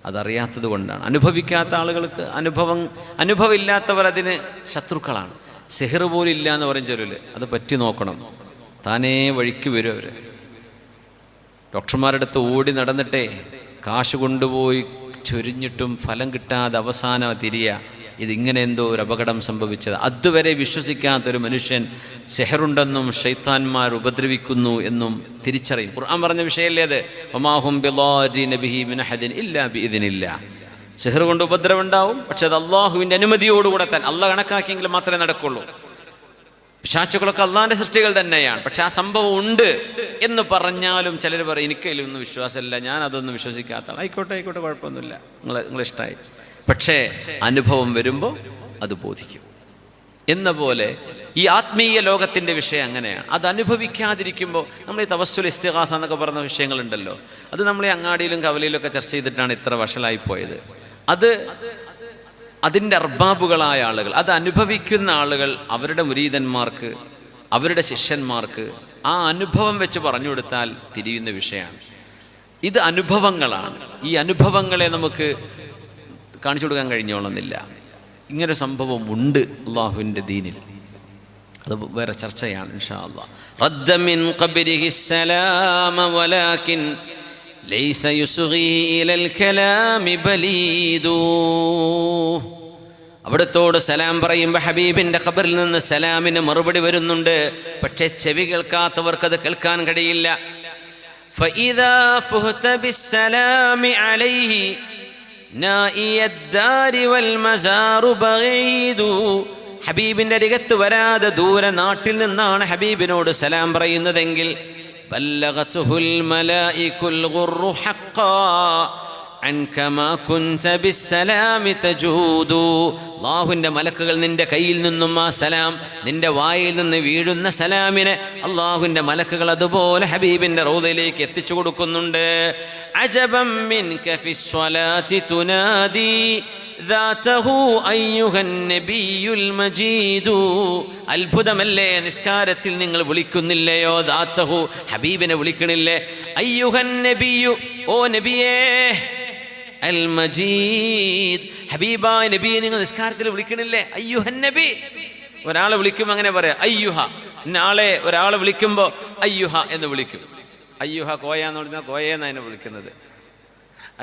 അതറിയാത്തത് കൊണ്ടാണ്. അനുഭവിക്കാത്ത ആളുകൾക്ക് അനുഭവമില്ലാത്തവർ അതിന് ശത്രുക്കളാണ്. സിഹർ പോലും ഇല്ല എന്ന് പറയും ചൊല്ലില്, അത് പറ്റി നോക്കണം, താനേ വഴിക്ക് വരും അവർ. ഡോക്ടർമാരുടെ അടുത്ത് ഓടി നടന്നിട്ടേ കാശ് കൊണ്ടുപോയി ചൊരിഞ്ഞിട്ടും ഫലം കിട്ടാതെ അവസാനം തിരിയുക, ഇതിങ്ങനെ എന്തോ ഒരു അപകടം സംഭവിച്ചത്. അതുവരെ വിശ്വസിക്കാത്തൊരു മനുഷ്യൻ സെഹറുണ്ടെന്നും ഷൈത്താന്മാർ ഉപദ്രവിക്കുന്നു എന്നും തിരിച്ചറിയും. ഖുർആൻ പറഞ്ഞ വിഷയമല്ലേ അത്, വമാഹും ബിളാരിന ബിഹി മിൻ അഹദിൻ ഇല്ലാ ബിഇദ്നില്ലാഹ്. സെഹർ കൊണ്ട് ഉപദ്രവം ഉണ്ടാവും, പക്ഷെ അത് അള്ളാഹുവിൻ്റെ അനുമതിയോടുകൂടെ തന്നെ, അള്ളാഹ് കണക്കാക്കിയെങ്കിൽ മാത്രമേ നടക്കുള്ളൂ. പിശാചുകളൊക്കെ അള്ളാഹിൻ്റെ സൃഷ്ടികൾ തന്നെയാണ്, പക്ഷെ ആ സംഭവം ഉണ്ട് എന്ന് പറഞ്ഞാലും ചിലർ പറയും എനിക്കതിലൊന്നും വിശ്വാസമില്ല, ഞാൻ അതൊന്നും വിശ്വസിക്കാത്ത. ആയിക്കോട്ടെ ആയിക്കോട്ടെ, കുഴപ്പമൊന്നുമില്ല, നിങ്ങളിഷ്ടമായി. പക്ഷേ അനുഭവം വരുമ്പോൾ അത് ബോധിക്കും. എന്ന പോലെ ഈ ആത്മീയ ലോകത്തിൻ്റെ വിഷയം അങ്ങനെയാണ്. അത് അനുഭവിക്കാതിരിക്കുമ്പോൾ നമ്മൾ ഈ തവസ്സുൽ ഇസ്തിഗാസ എന്നൊക്കെ പറഞ്ഞ വിഷയങ്ങളുണ്ടല്ലോ, അത് നമ്മൾ ഈ അങ്ങാടിയിലും കവലയിലൊക്കെ ചർച്ച ചെയ്തിട്ടാണ് ഇത്ര വഷളായിപ്പോയത്. അത് അതിൻ്റെ അർബാബുകളായ ആളുകൾ, അത് അനുഭവിക്കുന്ന ആളുകൾ അവരുടെ മുരീദന്മാർക്ക്, അവരുടെ ശിഷ്യന്മാർക്ക് ആ അനുഭവം വെച്ച് പറഞ്ഞു കൊടുത്താൽ തിരിയുന്ന വിഷയമാണ്. ഇത് അനുഭവങ്ങളാണ്. ഈ അനുഭവങ്ങളെ നമുക്ക് കാണിച്ചു കൊടുക്കാൻ കഴിഞ്ഞോളന്നില്ല. ഇങ്ങനെ സംഭവം ഉണ്ട് അള്ളാഹുവിൻ്റെ ദീനിൽ, അത് വേറെ ചർച്ചയാണ് ഇൻഷാ അല്ലാഹ്. റദ്ദ മിൻ ഖബ്രിഹി സലാമ വലാകിൻ ലൈസ യുസ്ഗി ഇലൽ കലാമി ബലീദു. അവിടത്തോട് സലാം പറയുമ്പോൾ ഹബീബിൻ്റെ ഖബറിൽ നിന്ന് സലാമിന് മറുപടി വരുന്നുണ്ട്, പക്ഷേ ചെവി കേൾക്കാത്തവർക്കത് കേൾക്കാൻ കഴിയില്ല. ഫഇദാ ഫുഹത ബിസ്സലാമി അലൈഹി നാഇയദ്ദാരി വൽ മസാറു ബഈദു. ഹബീബിൻ്റെ അരികത്ത് വരാതെ ദൂരെ നാട്ടിൽ നിന്നാണ് ഹബീബിനോട് സലാം പറയുന്നതെങ്കിൽ ബല്ലഗതുഹുൽ മലായികുൽ ഗുർറു ഹഖ്ഖാ അൻകമാ കുൻത ബിസ്സലാമി തജൂദു. അല്ലാഹുവിൻ്റെ മലക്കുകൾ നിന്റെ കയ്യിൽ നിന്നും ആ സലാം, നിന്റെ വായിൽ നിന്ന് വീഴുന്ന സലാമിനെ അല്ലാഹുവിൻ്റെ മലക്കുകൾ അതുപോലെ ഹബീബിൻ്റെ റൗദയിലേക്ക് എത്തിച്ചു കൊടുക്കുന്നുണ്ട്. അജബം മിൻക ഫിസ്സലാത്തി തുനാദി ذاته أيها النبي المجيد. അത്ഭുതമല്ലേ, നിസ്കാരത്തിൽ നിങ്ങൾ വിളിക്കുന്നില്ലയോ ദാതഹു, ഹബീബിനെ വിളിക്കണില്ലേ? അയ്യുഹൻ നബിയു, ഓ നബിയേ, അൽ മജീദ്, ഹബീബായ നബിയെ നിങ്ങൾ നിസ്കാരത്തിൽ വിളിക്കണില്ലേ? അയ്യുഹൻ നബി. ഒരാളെ വിളിക്കുമ്പോൾ അങ്ങനെ പറയാം, അയ്യുഹ. നാളെ ഒരാളെ വിളിക്കുമ്പോൾ അയ്യുഹ എന്ന് വിളിക്കും. അയ്യുഹ കോയ എന്ന് പറഞ്ഞാൽ കോയെന്ന് അതിനെ വിളിക്കുന്നത്.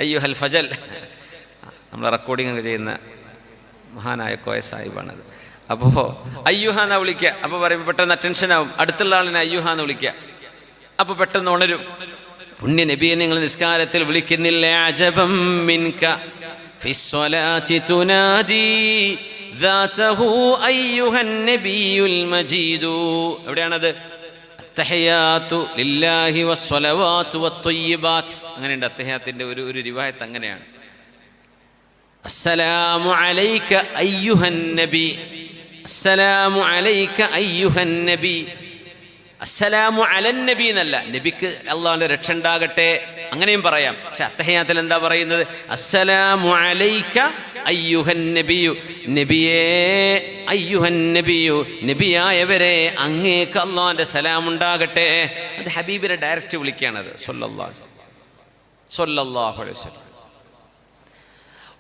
അയ്യുഹൽ ഫജൽ, നമ്മൾ റെക്കോർഡിംഗ് ഒക്കെ ചെയ്യുന്ന മഹാനായ കോയ സാഹിബാണത്. അപ്പോൾ അയ്യുഹ എന്നാ വിളിക്കുക. അപ്പോൾ പറയുമ്പോൾ പെട്ടെന്ന് അറ്റൻഷനാവും, അടുത്തുള്ള ആളിനെ അയ്യുഹ എന്ന് വിളിക്കുക. അപ്പോൾ പെട്ടെന്ന് ഉണരും. പുണ്യ നബിയെ നിങ്ങൾ നിസ്കാരത്തിൽ വിളിക്കുന്നില്ലേ? അജബം മിൻക ഫിസ്സലാത്തി തുനാദി ദാതഹു അയ്യുഹൻ നബിയുൽ മജീദു. എവിടെയാണത്? അത്തഹിയാത്തു ലില്ലാഹി വസ്സലവാത്തു വത്വയ്യിബാത്ത്. അങ്ങനെയുണ്ട് അത്തഹിയാത്തിൻ്റെ ഒരു റിവായത്ത് അങ്ങനെയാണ്. അസ്സലാമു അലൈക അയ്യുഹൻ നബി, അസ്സലാമു അലൈക അയ്യുഹൻ നബി. അസ്സലാമു അലൻ നബി എന്നല്ല, നബിക്ക് അള്ളാഹുവിൻ്റെ രക്ഷ ഉണ്ടാകട്ടെ അങ്ങനെയും പറയാം. പക്ഷെ അത്തഹിയാത്തിൽ എന്താ പറയുന്നത്? അസ്സലാമു അലൈക അയ്യുഹൻ നബിയു, നബിയേ, അയ്യുഹൻ നബിയു, നബിയായവരെ അങ്ങേക്ക് അള്ളാഹുവിൻ്റെ സലാം ഉണ്ടാകട്ടെ. അത് ഹബീബിനെ ഡയറക്റ്റ് വിളിക്കുകയാണത് സ്വല്ലല്ലാഹു അലൈഹി വസല്ലം.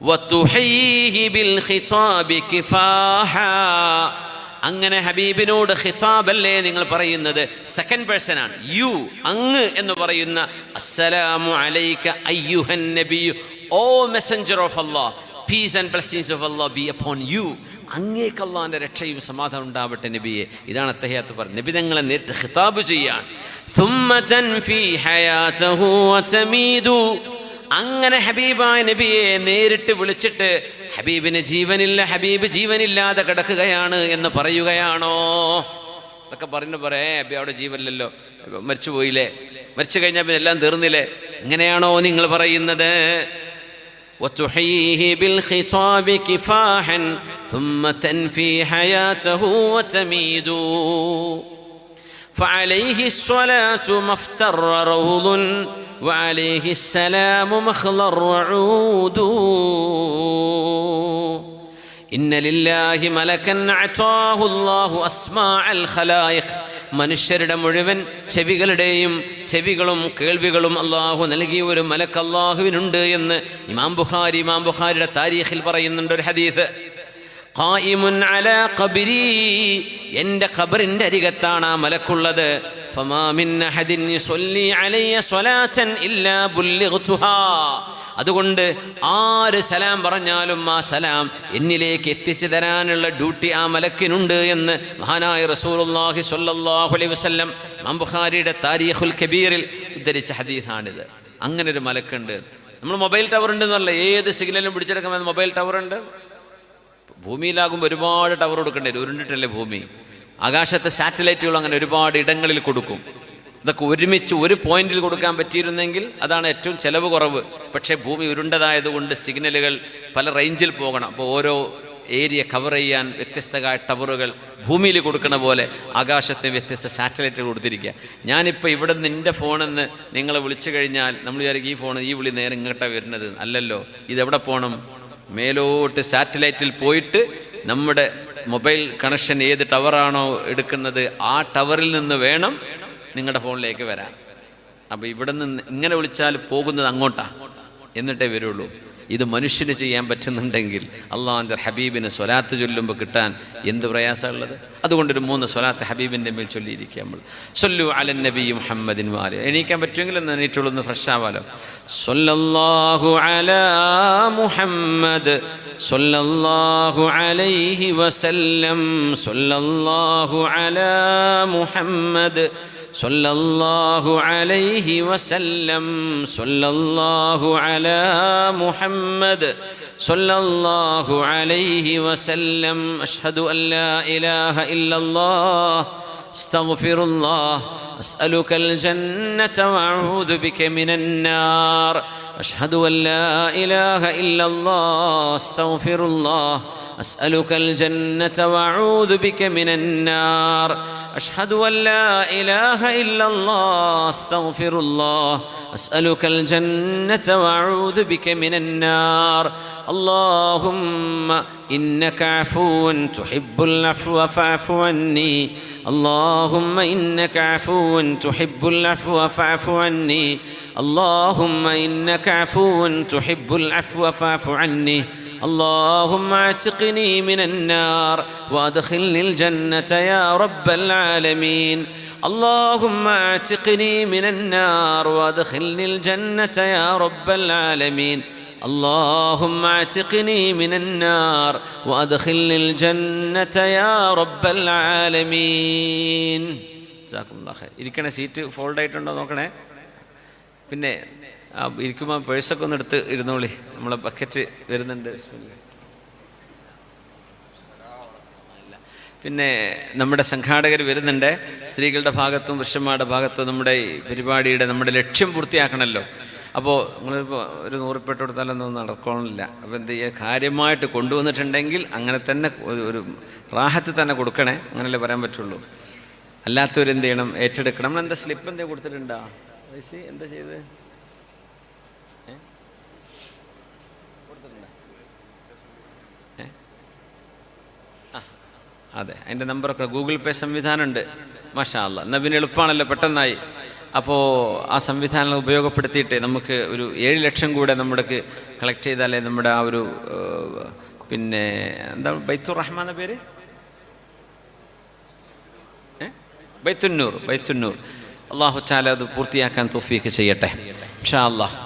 വതുഹീഹി ബിൽ ഖിതാബി കിഫാഹാ. അങ്ങനെ ഹബീബിനോട് ഖിതാബല്ലേ നിങ്ങൾ പറയുന്നത്, സെക്കൻഡ് പേഴ്സൺ ആണ്. യു, അങ്ങ് എന്ന് പറയുന്ന അസ്സലാമു അലൈക അയ്യുഹൻ നബിയു, O messenger of Allah, peace and blessings of Allah be upon you. അങ്ങേക്ക് അല്ലാഹുവിൻ്റെ രക്ഷയും സമാധാനം ഉണ്ടാവട്ടെ നബിയെ. ഇതാണ് അത്തഹിയാത്ത് പറഞ്ഞത്. നബി തങ്ങളെ നേരിട്ട് ഖിതാബ് ചെയ്യാണ്. ثم تنفي حياته وتميد. അങ്ങനെ ഹബീബായ നബിയെ നേരിട്ട് വിളിച്ചിട്ട് ഹബീബിന് ജീവനില്ല, ഹബീബ് ജീവനില്ലാതെ കിടക്കുകയാണ് എന്ന് പറയുകയാണോ? അതൊക്കെ പറഞ്ഞു ഹബീബ് അവിടെ ജീവനില്ലല്ലോ, മരിച്ചു പോയില്ലേ, മരിച്ചു കഴിഞ്ഞാൽ പിന്നെ എല്ലാം തീർന്നില്ലേ? ഇങ്ങനെയാണോ നിങ്ങൾ പറയുന്നത്? وتحييه بالخطاب كفاحا ثم تنفي حياته وتميد. فعليه الصلاة ما افتر روض وعليه السلام مخضر وعود. إن لله ملكا أعطاه الله أسماع الخلائق മനുഷ്യരുടെ മുഴുവൻ ചെവികളും കേൾവികളും അള്ളാഹു നൽകിയ ഒരു മലക്ക് അള്ളാഹുവിനുണ്ട് എന്ന് ഇമാം ബുഖാരിയുടെ താരീഖിൽ പറയുന്നുണ്ട് ഒരു ഹദീസ്. ഖായിമുൻ അലാ ഖബ്രി, എൻ്റെ ഖബറിൻ്റെ അരികത്താണ് ആ മലക്കുള്ളത്. ഫമാ മിൻ അഹദിൻ യുസല്ലി അലയ്യ സ്വലാത്തൻ ഇല്ലാ ബുല്ലിഗ്തുഹാ, അതുകൊണ്ട് ആര് സലാം പറഞ്ഞാലും ആ സലാം എന്നിലേക്ക് എത്തിച്ചു തരാനുള്ള ഡ്യൂട്ടി ആ മലക്കിനുണ്ട് എന്ന് മഹാനായ റസൂലുള്ളാഹി സ്വല്ലല്ലാഹു അലൈഹി വസല്ലം ഇമാം ബുഖാരിയുടെ താരീഖുൽ കബീറിൽ ഉദ്ധരിച്ച ഹദീസാണിത്. അങ്ങനെ ഒരു മലക്കുണ്ട്. നമ്മൾ മൊബൈൽ ടവർ ഉണ്ടെന്ന് പറഞ്ഞാൽ ഏത് സിഗ്നലും പിടിച്ചെടുക്കാൻ മൊബൈൽ ടവർ ഉണ്ട്. ഭൂമിയിലാകുമ്പോൾ ഒരുപാട് ടവർ കൊടുക്കേണ്ടി വരും, ഉരുണ്ടിട്ടല്ലേ ഭൂമി. ആകാശത്തെ സാറ്റലൈറ്റുകൾ അങ്ങനെ ഒരുപാട് ഇടങ്ങളിൽ കൊടുക്കും. ഇതൊക്കെ ഒരുമിച്ച് ഒരു പോയിന്റിൽ കൊടുക്കാൻ പറ്റിയിരുന്നെങ്കിൽ അതാണ് ഏറ്റവും ചെലവ് കുറവ്. പക്ഷേ ഭൂമി ഉരുണ്ടതായതുകൊണ്ട് സിഗ്നലുകൾ പല റേഞ്ചിൽ പോകണം. അപ്പോൾ ഓരോ ഏരിയ കവർ ചെയ്യാൻ വ്യത്യസ്തമായ ടവറുകൾ ഭൂമിയിൽ കൊടുക്കണ പോലെ ആകാശത്തെ വ്യത്യസ്ത സാറ്റലൈറ്റുകൾ കൊടുത്തിരിക്കുക. ഞാനിപ്പോൾ ഇവിടെ നിന്ന് എൻ്റെ ഫോണിൽ നിന്ന് നിങ്ങളെ വിളിച്ചു കഴിഞ്ഞാൽ നമ്മൾ വിചാരിക്കും ഈ ഫോൺ ഈ വിളി നേരെ ഇങ്ങോട്ടാണ് വരുന്നത്. അല്ലല്ലോ, ഇതെവിടെ പോകണം? മേലോട്ട് സാറ്റലൈറ്റിൽ പോയിട്ട് നമ്മുടെ മൊബൈൽ കണക്ഷൻ ഏത് ടവറാണോ എടുക്കുന്നത് ആ ടവറിൽ നിന്ന് വേണം നിങ്ങളുടെ ഫോണിലേക്ക് വരാൻ. അപ്പോൾ ഇവിടെ നിന്ന് ഇങ്ങനെ വിളിച്ചാൽ പോകുന്നത് അങ്ങോട്ടാണ്, എന്നിട്ടേ വരുള്ളൂ. ഇത് മനുഷ്യന് ചെയ്യാൻ പറ്റുന്നുണ്ടെങ്കിൽ അള്ളാഹുവിൻ്റെ ഹബീബിന് സ്വലാത്ത് ചൊല്ലുമ്പോൾ കിട്ടാൻ എന്ത് പ്രയാസമുള്ളത്. അതുകൊണ്ടൊരു 3 സ്വലാത്ത് ഹബീബിൻ്റെ മേൽ ചൊല്ലിയിരിക്കുക. നമ്മൾ സല്ലു അലൻ നബി മുഹമ്മദിൻ വാലി. എണീക്കാൻ പറ്റുമെങ്കിൽ ഒന്ന് എണീറ്റുള്ളൂ, ഫ്രഷ് ആവാലോ. സല്ലല്ലാഹു അലാ മുഹമ്മദ് സല്ലല്ലാഹു അലൈഹി വസല്ലം. സല്ലല്ലാഹു അലാ മുഹമ്മദ് സല്ലല്ലാഹു അലൈഹി വസല്ലം. സല്ലല്ലാഹു അലാ മുഹമ്മദ് സല്ലല്ലാഹു അലൈഹി വസല്ലം. അഷ്ഹദു അൻ ലാ ഇലാഹ ഇല്ലല്ലാഹ് അസ്തഗ്ഫിറുല്ലാഹ് അസ്അലുകൽ ജന്നത വഅഊദു ബിക മിനൻ നാർ. അഷ്ഹദു അൻ ലാ ഇലാഹ ഇല്ലല്ലാഹ് അസ്തഗ്ഫിറുല്ലാഹ് أسألك الجنة وأعوذ بك من النار. أشهد أن لا إله إلا الله أستغفر الله أسألك الجنة وأعوذ بك من النار. اللهم إنك عفو تحب العفو فاعف عني. اللهم إنك عفو تحب العفو فاعف عني. اللهم إنك عفو تحب العفو فاعف عني. اللهم اعتقني من النار وادخلني الجنة يا رب العالمين. اللهم اعتقني من النار وادخلني الجنة يا رب العالمين. اللهم اعتقني من النار وادخلني الجنة يا رب العالمين. جزاكم الله خير. ഇരിക്കണ സീറ്റ് ഫോൾഡ് ആയിട്ടുണ്ടോ നോക്കണേ. പിന്നെ ഇരിക്കുമ്പോൾ പേഴ്സൊക്കെ ഒന്ന് എടുത്ത് ഇരുന്നോളി. നമ്മളെ ബക്കറ്റ് വരുന്നുണ്ട്. പിന്നെ നമ്മുടെ സംഘാടകർ വരുന്നുണ്ട്. സ്ത്രീകളുടെ ഭാഗത്തും പുരുഷന്മാരുടെ ഭാഗത്തും നമ്മുടെ പരിപാടിയുടെ നമ്മുടെ ലക്ഷ്യം പൂർത്തിയാക്കണമല്ലോ. അപ്പോൾ നിങ്ങളിപ്പോൾ ഒരു 100 ഉറുപ്പിക കൊടുത്താലൊന്നും നടക്കണമെന്നില്ല. അപ്പോൾ എന്ത് ചെയ്യുക, കാര്യമായിട്ട് കൊണ്ടുവന്നിട്ടുണ്ടെങ്കിൽ അങ്ങനെ തന്നെ ഒരു റാഹത്ത് തന്നെ കൊടുക്കണേ, അങ്ങനെയല്ലേ പറയാൻ പറ്റുള്ളൂ. അല്ലാത്തവരെന്ത് ചെയ്യണം, ഏറ്റെടുക്കണം. നമ്മളെന്താ സ്ലിപ്പ് എന്താ കൊടുത്തിട്ടുണ്ടോ? എന്താ ചെയ്ത് അതെ, അതിൻ്റെ നമ്പറൊക്കെ ഗൂഗിൾ പേ സംവിധാനമുണ്ട്. മാഷാ അല്ലാ, എന്നാൽ പിന്നെ എളുപ്പമാണല്ലോ, പെട്ടെന്നായി. അപ്പോൾ ആ സംവിധാനം ഉപയോഗപ്പെടുത്തിയിട്ട് നമുക്ക് ഒരു 7 ലക്ഷം കൂടെ നമ്മൾക്ക് കളക്ട് ചെയ്താലേ നമ്മുടെ ആ ഒരു പിന്നെ എന്താ ബൈത്തുർ റഹ്മാൻ എന്ന പേര്, ബൈത്തുന്നൂർ. അള്ളാഹു തആല അത് പൂർത്തിയാക്കാൻ തൗഫീഖ് ചെയ്യട്ടെ ഇൻഷാ അല്ലാഹ്.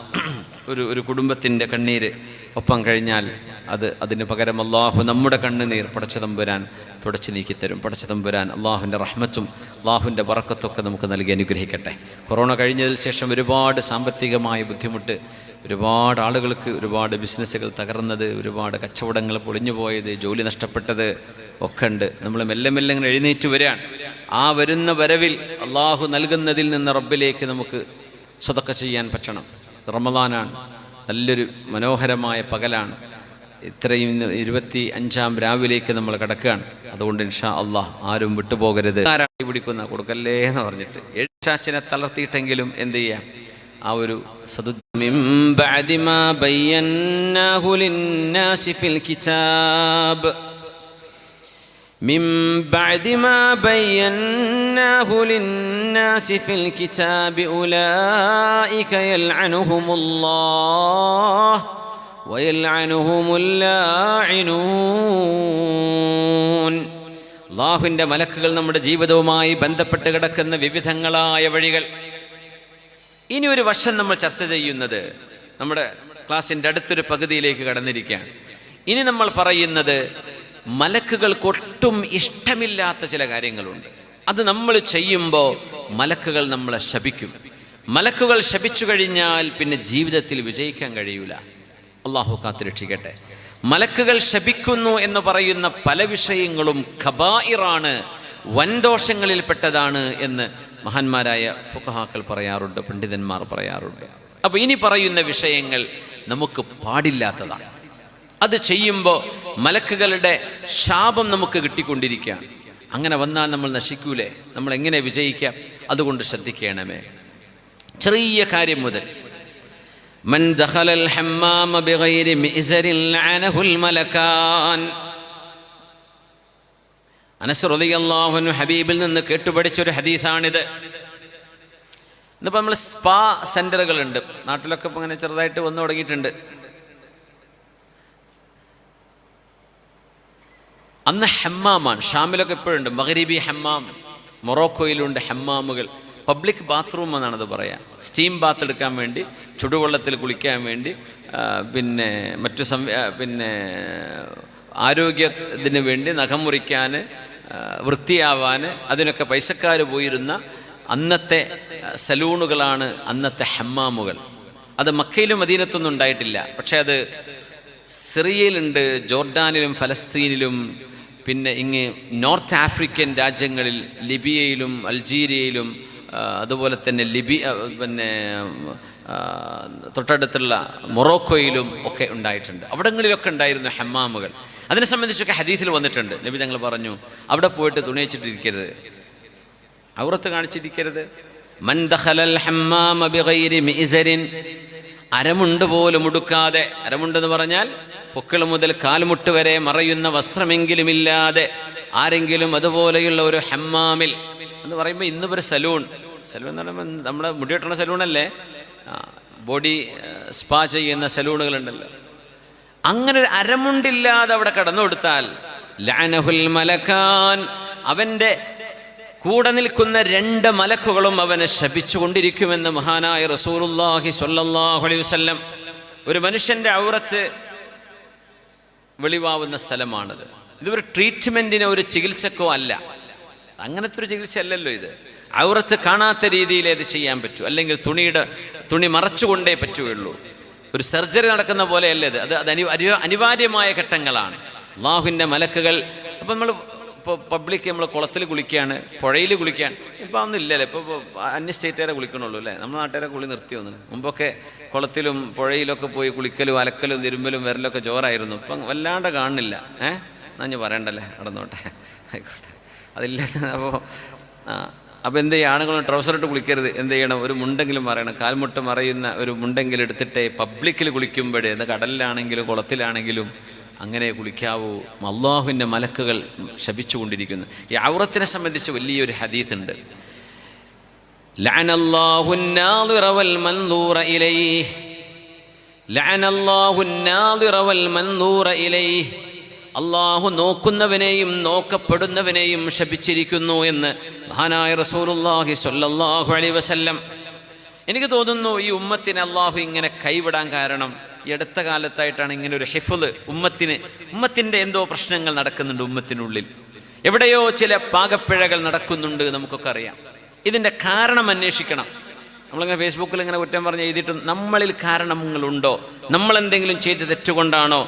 ഒരു കുടുംബത്തിൻ്റെ കണ്ണീര് ഒപ്പം കഴിഞ്ഞാൽ അതിന് പകരം അള്ളാഹു നമ്മുടെ കണ്ണുനീർ പടച്ചതമ്പുരാൻ തുടച്ചു നീക്കിത്തരും. പടച്ചതമ്പുരാൻ അള്ളാഹുവിൻ്റെ റഹ്മത്തും അള്ളാഹുവിൻ്റെ ബറക്കത്തൊക്കെ നമുക്ക് നൽകി അനുഗ്രഹിക്കട്ടെ. കൊറോണ കഴിഞ്ഞതിന് ശേഷം ഒരുപാട് സാമ്പത്തികമായ ബുദ്ധിമുട്ട്, ഒരുപാട് ആളുകൾക്ക് ഒരുപാട് ബിസിനസ്സുകൾ തകർന്നത്, ഒരുപാട് കച്ചവടങ്ങൾ പൊളിഞ്ഞു പോയത്, ജോലി നഷ്ടപ്പെട്ടത് ഒക്കെ ഉണ്ട്. നമ്മൾ മെല്ലെ മെല്ലെ ഇങ്ങനെ എഴുന്നേറ്റ് വരികയാണ്. ആ വരുന്ന വരവിൽ അള്ളാഹു നൽകുന്നതിൽ നിന്ന് റബ്ബിലേക്ക് നമുക്ക് സ്വതക്ക ചെയ്യാൻ പറ്റണം. റമളാനാണ്, നല്ലൊരു മനോഹരമായ പകലാണ്. ഇത്രയും 25-ാം രാവിലേക്ക് നമ്മൾ കിടക്കുകയാണ്. അതുകൊണ്ട് ഇൻഷാ അള്ളാഹ് ആരും വിട്ടുപോകരുത്. ആരാണ് പിടിക്കുന്ന കൊടുക്കല്ലേ എന്ന് പറഞ്ഞിട്ട് എഴുച്ചാച്ചിനെ തളർത്തിയിട്ടെങ്കിലും എന്ത് ചെയ്യാം, ആ ഒരു മിൻ ബഅദി മാ ബയ്യന്നാഹു ലിന്നാസി ഫിൽ കിതാബി ഉലൈക യൽഅനുഹുമുല്ലാഹ് വയൽഅനുഹുമുൽ ലാഇനൂൻ. അല്ലാഹുവിൻ്റെ മലക്കുകൾ നമ്മുടെ ജീവിതവുമായി ബന്ധപ്പെട്ട് കിടക്കുന്ന വിവിധങ്ങളായ വഴികൾ. ഇനി ഒരു വശം നമ്മൾ ചർച്ച ചെയ്യുന്നത് നമ്മുടെ ക്ലാസിൻ്റെ അടുത്തൊരു പകുതിയിലേക്ക് കടന്നിരിക്കുകയാണ്. ഇനി നമ്മൾ പറയുന്നത് മലക്കുകൾക്കൊട്ടും ഇഷ്ടമില്ലാത്ത ചില കാര്യങ്ങളുണ്ട്. അത് നമ്മൾ ചെയ്യുമ്പോൾ മലക്കുകൾ നമ്മളെ ശപിക്കും. മലക്കുകൾ ശപിച്ചു കഴിഞ്ഞാൽ പിന്നെ ജീവിതത്തിൽ വിജയിക്കാൻ കഴിയൂല. അള്ളാഹു കാത്തുരക്ഷിക്കട്ടെ. മലക്കുകൾ ശപിക്കുന്നു എന്ന് പറയുന്ന പല വിഷയങ്ങളും ഖബായിറാണ്, വൻദോഷങ്ങളിൽപ്പെട്ടതാണ് എന്ന് മഹാന്മാരായ ഫുഖഹാക്കൾ പറയാറുണ്ട്, പണ്ഡിതന്മാർ പറയാറുണ്ട്. അപ്പോൾ ഇനി പറയുന്ന വിഷയങ്ങൾ നമുക്ക് പാടില്ലാത്തതാണ്. അത് ചെയ്യുമ്പോൾ മലക്കുകളുടെ ശാപം നമുക്ക് കിട്ടിക്കൊണ്ടിരിക്കുകയാണ്. അങ്ങനെ വന്നാൽ നമ്മൾ നശിക്കൂലേ? നമ്മൾ എങ്ങനെ വിജയിക്കാം? അതുകൊണ്ട് ശ്രദ്ധിക്കണമേ. ചെറിയ കാര്യം മുതൽ മൻ ദഖലൽ ഹമ്മാമ ബിഗൈരി മിസ്രിൻ ലഅനഹുൽ മലകാൻ. അനസ് റളിയല്ലാഹു അൻഹു ഹബീബിൽ നിന്ന് കേട്ടുപഠിച്ചൊരു ഹദീസാണിത്. ഇന്നിപ്പോൾ നമ്മൾ സ്പാ സെൻ്ററുകളുണ്ട് നാട്ടിലൊക്കെ, ഇപ്പോൾ അങ്ങനെ ചെറുതായിട്ട് വന്നു തുടങ്ങിയിട്ടുണ്ട്. അന്ന് ഹമ്മാമാണ്. ഷാമിലൊക്കെ ഇപ്പോഴുണ്ട് മഗ്രിബി ഹമ്മാം, മൊറോക്കോയിലുണ്ട് ഹമ്മാമുകൾ. പബ്ലിക് ബാത്റൂം എന്നാണത് പറയാം. സ്റ്റീം ബാത്ത് എടുക്കാൻ വേണ്ടി, ചുടുവെള്ളത്തിൽ കുളിക്കാൻ വേണ്ടി, പിന്നെ മറ്റു ആരോഗ്യത്തിന് വേണ്ടി, നഖം മുറിക്കാൻ, വൃത്തിയാവാൻ, അതിനൊക്കെ പൈസക്കാർ പോയിരുന്ന അന്നത്തെ സലൂണുകളാണ് അന്നത്തെ ഹമ്മാമുകൾ. അത് മക്കയിലും മദീനത്തൊന്നും ഉണ്ടായിട്ടില്ല. പക്ഷേ അത് സിറിയയിലുണ്ട്, ജോർഡാനിലും ഫലസ്തീനിലും, പിന്നെ ഇങ്ങ് നോർത്ത് ആഫ്രിക്കൻ രാജ്യങ്ങളിൽ ലിബിയയിലും അൾജീരിയയിലും അതുപോലെ തന്നെ തൊട്ടടുത്തുള്ള മൊറോക്കോയിലും ഒക്കെ ഉണ്ടായിട്ടുണ്ട്. അവിടങ്ങളിലൊക്കെ ഉണ്ടായിരുന്നു ഹമ്മാമുകൾ. അതിനെ സംബന്ധിച്ചൊക്കെ ഹദീസിൽ വന്നിട്ടുണ്ട്. നബി തങ്ങൾ പറഞ്ഞു, അവിടെ പോയിട്ട് തുണി വെച്ചിട്ടിരിക്കരുത്, ഔറത്ത് കാണിച്ചിരിക്കരുത്. മൻ ദഖലൽ ഹമ്മാമ ബിഗൈരി മിസ്രിൻ, അരമുണ്ട് പോലും ഉടുക്കാതെ, അരമുണ്ടെന്ന് പറഞ്ഞാൽ പൊക്കിൾ മുതൽ കാൽമുട്ട് വരെ മറയുന്ന വസ്ത്രമെങ്കിലും ഇല്ലാതെ ആരെങ്കിലും അതുപോലെയുള്ള ഒരു ഹമ്മാമിൽ എന്ന് പറയുമ്പോൾ ഇന്നിപ്പോൾ ഒരു സലൂൺ എന്ന് പറയുമ്പോൾ നമ്മുടെ മുടിവെട്ടുന്ന സലൂണല്ലേ, ബോഡി സ്പാ ചെയ്യുന്ന സലൂണുകളുണ്ടല്ലോ, അങ്ങനെ ഒരു അരമുണ്ടില്ലാതെ അവിടെ കടന്നു കൊടുത്താൽ ലഅനഹുൽ മലകാൻ, അവൻ്റെ കൂടെ നിൽക്കുന്ന രണ്ട് മലക്കുകളും അവനെ ശപിച്ചുകൊണ്ടിരിക്കുമെന്ന് മഹാനായ റസൂലുള്ളാഹി സ്വല്ലല്ലാഹു അലൈഹി വസല്ലം. ഒരു മനുഷ്യൻ്റെ ഔറത്ത് വെളിവാവുന്ന സ്ഥലമാണത്. ഇതൊരു ട്രീറ്റ്മെൻറ്റിനോ ഒരു ചികിത്സക്കോ അല്ല. അങ്ങനത്തെ ഒരു ചികിത്സ അല്ലല്ലോ ഇത്. ഔറത്ത് കാണാത്ത രീതിയിൽ ഇത് ചെയ്യാൻ പറ്റൂ, അല്ലെങ്കിൽ തുണി മറച്ചുകൊണ്ടേ പറ്റുകയുള്ളൂ. ഒരു സർജറി നടക്കുന്ന പോലെയല്ല ഇത്. അത് അനിവാര്യമായ ഘട്ടങ്ങളാണ്. അല്ലാഹുവിൻ്റെ മലക്കുകൾ. അപ്പം നമ്മൾ ഇപ്പോൾ പബ്ലിക് നമ്മൾ കുളത്തിൽ കുളിക്കുകയാണ്, പുഴയിൽ കുളിക്കുകയാണ്. ഇപ്പോൾ ഒന്നും ഇല്ലല്ലേ, ഇപ്പോൾ അന്യ സ്റ്റേറ്റുകാരെ കുളിക്കണുള്ളൂ അല്ലേ. നമ്മുടെ നാട്ടുകാരെ കുളി നിർത്തി വന്നു. മുമ്പൊക്കെ കുളത്തിലും പുഴയിലൊക്കെ പോയി കുളിക്കലും അലക്കലും തിരുമ്പലും വരലൊക്കെ ജോറായിരുന്നു. ഇപ്പം വല്ലാണ്ട് കാണുന്നില്ല. ഞാൻ പറയണ്ടല്ലേ, നടന്നോട്ടെ, ആയിക്കോട്ടെ, അതില്ല. അപ്പോൾ എന്ത് ചെയ്യും? ആണുങ്ങളും ട്രൗസറിട്ട് കുളിക്കരുത്. എന്ത് ചെയ്യണം? ഒരു മുണ്ടെങ്കിലും മറയണം. കാൽമുട്ട് മറയുന്ന ഒരു മുണ്ടെങ്കിലും എടുത്തിട്ടേ പബ്ലിക്കിൽ കുളിക്കുമ്പോഴേ, അത് കടലിലാണെങ്കിലും കുളത്തിലാണെങ്കിലും അങ്ങനെ കുളിക്കാവൂ. അല്ലാഹുവിൻ്റെ മലക്കുകൾ ശപിച്ചുകൊണ്ടിരിക്കുന്നു. ഈ ഔറത്തിനെ സംബന്ധിച്ച് വലിയൊരു ഹദീസ് ഉണ്ട്. ലഅനല്ലാഹു നാദിറ വൽ മൻദൂറ ഇലൈഹി, ലഅനല്ലാഹു നാദിറ വൽ മൻദൂറ ഇലൈഹി, അല്ലാഹു നോക്കുന്നവനെയും നോക്കപ്പെടുന്നവനെയും ശപിച്ചിരിക്കുന്നു എന്ന് മഹാനായ റസൂലുള്ളാഹി സ്വല്ലല്ലാഹു അലൈഹി വസല്ലം. എനിക്ക് തോന്നുന്നു ഈ ഉമ്മത്തിനെ അല്ലാഹു ഇങ്ങനെ കൈവിടാൻ കാരണം ഈ അടുത്ത കാലത്തായിട്ടാണ് ഇങ്ങനെ ഒരു ഹിഫ്ള് ഉമ്മത്തിൻ്റെ എന്തോ പ്രശ്നങ്ങൾ നടക്കുന്നുണ്ട്. ഉമ്മത്തിനുള്ളിൽ എവിടെയോ ചില പാകപ്പിഴകൾ നടക്കുന്നുണ്ട്, നമുക്കൊക്കെ അറിയാം. ഇതിൻ്റെ കാരണം അന്വേഷിക്കണം. നമ്മളിങ്ങനെ ഫേസ്ബുക്കിൽ ഇങ്ങനെ കുറ്റം പറഞ്ഞ് എഴുതിയിട്ട് നമ്മളിൽ കാരണങ്ങളുണ്ടോ? നമ്മളെന്തെങ്കിലും ചെയ്ത് തെറ്റുകൊണ്ടാണോ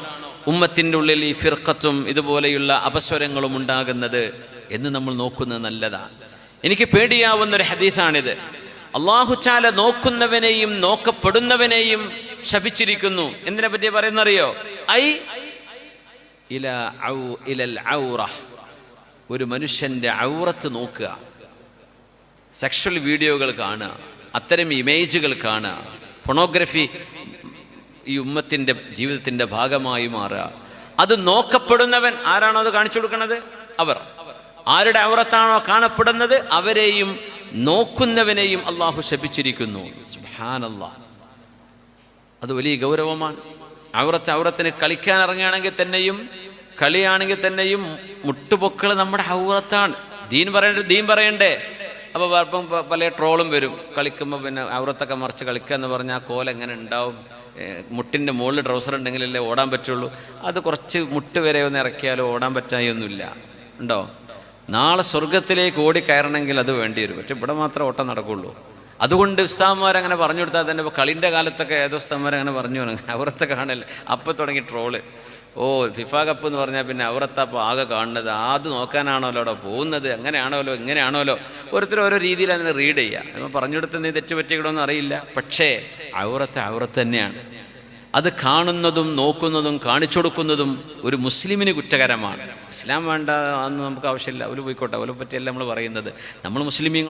ഉമ്മത്തിൻ്റെ ഉള്ളിൽ ഈ ഫിർഖത്തും ഇതുപോലെയുള്ള അപസ്വരങ്ങളും ഉണ്ടാകുന്നത് എന്ന് നമ്മൾ നോക്കുന്നത് നല്ലതാണ്. എനിക്ക് പേടിയാവുന്നൊരു ഹദീസാണിത്. അല്ലാഹു തആല നോക്കുന്നവനെയും നോക്കപ്പെടുന്നവനെയും ശപിച്ചിരിക്കുന്നു. എന്തിനെ പറ്റി പറയുന്നറിയോ? ഇലൽ ഔറ, ഒരു മനുഷ്യൻ്റെ ഔറത്ത് നോക്കുക, സെക്ഷൽ വീഡിയോകൾ കാണുക, അത്തരം ഇമേജുകൾ കാണുക, പൊണോഗ്രഫി ഈ ഉമ്മത്തിൻ്റെ ജീവിതത്തിൻ്റെ ഭാഗമായി മാറുക. അത് നോക്കപ്പെടുന്നവൻ ആരാണോ അത് കാണിച്ചു കൊടുക്കുന്നത്? അവർ. ആരുടെ ഔറത്താണോ കാണപ്പെടുന്നത് അവരെയും നോക്കുന്നവനെയും അള്ളാഹു ശപിച്ചിരിക്കുന്നു. സുബ്ഹാനല്ലാഹ്, അത് വലിയ ഗൗരവമാണ്. ഔറത്തിന് കളിക്കാൻ ഇറങ്ങുകയാണെങ്കിൽ തന്നെയും കളിയാണെങ്കിൽ തന്നെയും മുട്ടുപൊക്കൾ നമ്മുടെ ഔറത്താണ്. ദീൻ പറയണ്ടേ? അപ്പോൾ ഇപ്പം പല ട്രോളും വരും. കളിക്കുമ്പോൾ പിന്നെ ഔറത്തൊക്കെ മറിച്ച് കളിക്കുക എന്ന് പറഞ്ഞാൽ ആ കോല എങ്ങനെ ഉണ്ടാവും? മുട്ടിൻ്റെ മുകളിൽ ട്രൗസർ ഉണ്ടെങ്കിലല്ലേ ഓടാൻ പറ്റുള്ളൂ. അത് കുറച്ച് മുട്ട് വരെ ഒന്ന് ഇറക്കിയാലോ ഓടാൻ പറ്റായൊന്നുമില്ല. ഉണ്ടോ? നാളെ സ്വർഗത്തിലേക്ക് ഓടിക്കയറണമെങ്കിൽ അത് വേണ്ടി വരും. പക്ഷെ ഇവിടെ മാത്രമേ ഓട്ടം നടക്കുള്ളൂ. അതുകൊണ്ട് ഉസ്താദ്മാരങ്ങനെ പറഞ്ഞു കൊടുത്താൽ തന്നെ ഇപ്പോൾ കളിൻ്റെ കാലത്തൊക്കെ ഏതോ ഉസ്താദ്മാരങ്ങനെ പറഞ്ഞു ഔറത്ത് കാണൽ. അപ്പം തുടങ്ങി ട്രോള്. ഓ, ഫിഫ കപ്പ് എന്ന് പറഞ്ഞാൽ പിന്നെ ഔറത്തപ്പോൾ ആകെ കാണുന്നത് അത് നോക്കാനാണല്ലോ അവിടെ പോകുന്നത്, അങ്ങനെയാണോലോ ഇങ്ങനെയാണോലോ. ഓരോരുത്തരും ഓരോ രീതിയിൽ അതിനെ റീഡ് ചെയ്യുക. നമ്മൾ പറഞ്ഞു കൊടുത്ത് നീ തെറ്റ് പറ്റിക്കണമെന്ന് അറിയില്ല. പക്ഷേ ഔറത്ത് തന്നെയാണ്. അത് കാണുന്നതും നോക്കുന്നതും കാണിച്ചു കൊടുക്കുന്നതും ഒരു മുസ്ലിമിന് കുറ്റകരമാണ്. ഇസ്ലാം വേണ്ട അന്ന് നമുക്ക് ആവശ്യമില്ല. അവർ പോയിക്കോട്ടെ, അവരെ പറ്റിയല്ല നമ്മൾ പറയുന്നത്. നമ്മൾ മുസ്ലിമീങ്ങൾ